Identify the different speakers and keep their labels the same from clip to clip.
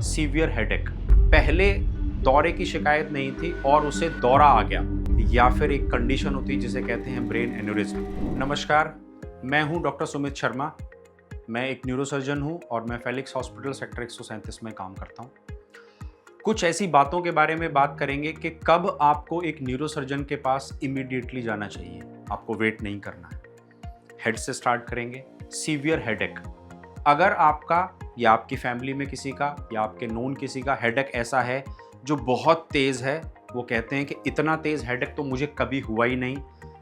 Speaker 1: Severe headache. पहले दौरे की शिकायत नहीं थी और उसे दौरा आ गया, या फिर एक कंडीशन होती है जिसे कहते हैं ब्रेन एन्यूरिज्म। नमस्कार, मैं हूं डॉक्टर सुमित शर्मा। मैं एक न्यूरोसर्जन हूं और मैं फेलिक्स हॉस्पिटल सेक्टर 137 में काम करता हूं। कुछ ऐसी बातों के बारे में बात करेंगे कि कब आपको एक न्यूरोसर्जन के पास इमीडिएटली जाना चाहिए, आपको वेट नहीं करना है। हेड से स्टार्ट करेंगे। Severe headache. अगर आपका या आपकी फैमिली में किसी का या आपके नोन किसी का हेडेक ऐसा है जो बहुत तेज़ है, वो कहते हैं कि इतना तेज़ हेडेक तो मुझे कभी हुआ ही नहीं,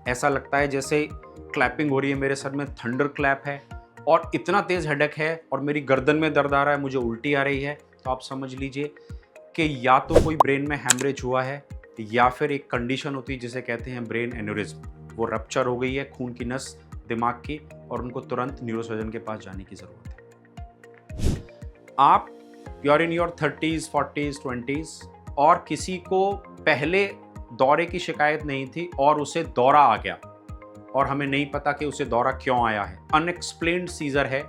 Speaker 1: ऐसा लगता है जैसे क्लैपिंग हो रही है मेरे सर में, थंडर क्लैप है, और इतना तेज़ हेडेक है और मेरी गर्दन में दर्द आ रहा है, मुझे उल्टी आ रही है, तो आप समझ लीजिए कि या तो कोई ब्रेन में हैमरेज हुआ है या फिर एक कंडीशन होती है जिसे कहते हैं ब्रेन एन्यूरिज्म। वो रप्चर हो गई है खून की नस दिमाग की, और उनको तुरंत न्यूरोसर्जन के पास जाने की ज़रूरत है। आप you are in your 30s, 40s, 20s और किसी को पहले दौरे की शिकायत नहीं थी और उसे दौरा आ गया और हमें नहीं पता कि उसे दौरा क्यों आया है। अनएक्सप्लेन्ड सीजर है।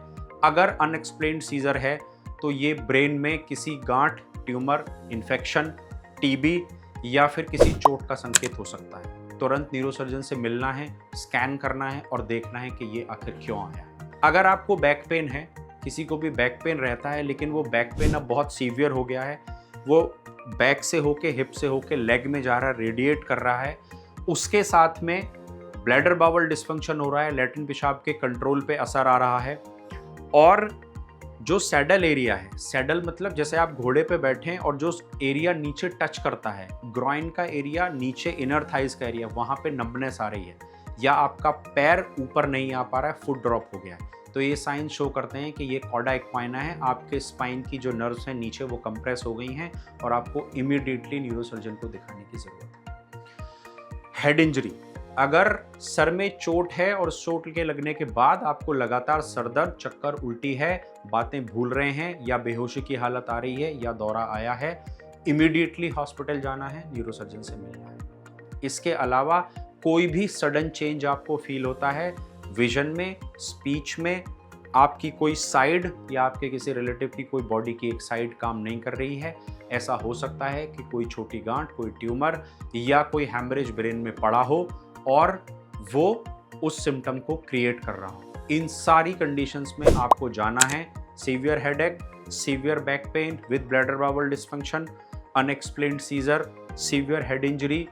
Speaker 1: अगर अनएक्सप्लेन्ड सीजर है तो ये ब्रेन में किसी गांठ, ट्यूमर, इन्फेक्शन, टीबी या फिर किसी चोट का संकेत हो सकता है। तुरंत न्यूरोसर्जन से मिलना है, स्कैन करना है और देखना है कि ये आखिर क्यों आया है। अगर आपको बैक पेन है, किसी को भी बैक पेन रहता है लेकिन वो बैक पेन अब बहुत सीवियर हो गया है, वो बैक से होके, हिप से होके लेग में जा रहा है, रेडिएट कर रहा है, उसके साथ में ब्लैडर बावल डिस्फंक्शन हो रहा है, लैट्रिन पेशाब के कंट्रोल पे असर आ रहा है, और जो सैडल एरिया है, सैडल मतलब जैसे आप घोड़े पे बैठे और जो एरिया नीचे टच करता है, ग्रॉइन का एरिया, नीचे इनर थाइज का एरिया, वहाँ पे नंबनेस आ रही है, या आपका पैर ऊपर नहीं आ पा रहा है, फुट ड्रॉप हो गया है, तो ये साइन शो करते हैं कि ये कॉर्डा इक्वाइना है। आपके स्पाइन की जो नर्व्स हैं नीचे वो कंप्रेस हो गई हैं और आपको इमीडिएटली न्यूरोसर्जन को दिखाने की ज़रूरत है। Head injury. अगर सर में चोट है और चोट के लगने के बाद आपको लगातार सरदर्द, चक्कर, उल्टी है, बातें भूल रहे हैं या बेहोशी की हालत आ रही है या दौरा आया है, इमीडिएटली हॉस्पिटल जाना है, न्यूरोसर्जन से मिलना है। इसके अलावा कोई भी सडन चेंज आपको फील होता है, विजन में, स्पीच में, आपकी कोई साइड या आपके किसी रिलेटिव की कोई बॉडी की एक साइड काम नहीं कर रही है, ऐसा हो सकता है कि कोई छोटी गांठ, कोई ट्यूमर या कोई हैमरेज ब्रेन में पड़ा हो और वो उस सिम्टम को क्रिएट कर रहा हो। इन सारी कंडीशंस में आपको जाना है। Severe headache, severe back pain with bladder bowel dysfunction, unexplained seizure, severe head injury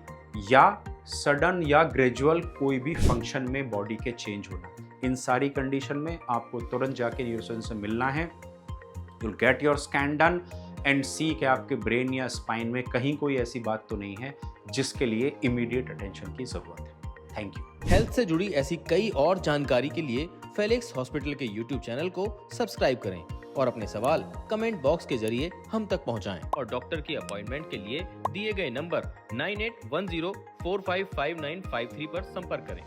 Speaker 1: या सडन या ग्रेजुअल कोई भी फंक्शन में बॉडी के चेंज होना, इन सारी कंडीशन में आपको तुरंत जाके न्यूरोसर्जन से मिलना है। You'll get your scan done and see कि आपके ब्रेन या स्पाइन में कहीं कोई ऐसी बात तो नहीं है जिसके लिए इमीडिएट अटेंशन की जरूरत है। Thank you.
Speaker 2: हेल्थ से जुड़ी ऐसी कई और जानकारी के लिए फेलिक्स हॉस्पिटल के YouTube चैनल को सब्सक्राइब करें और अपने सवाल कमेंट बॉक्स के जरिए हम तक पहुंचाएं। और डॉक्टर की अपॉइंटमेंट के लिए दिए गए नंबर 9810455953 पर संपर्क करें।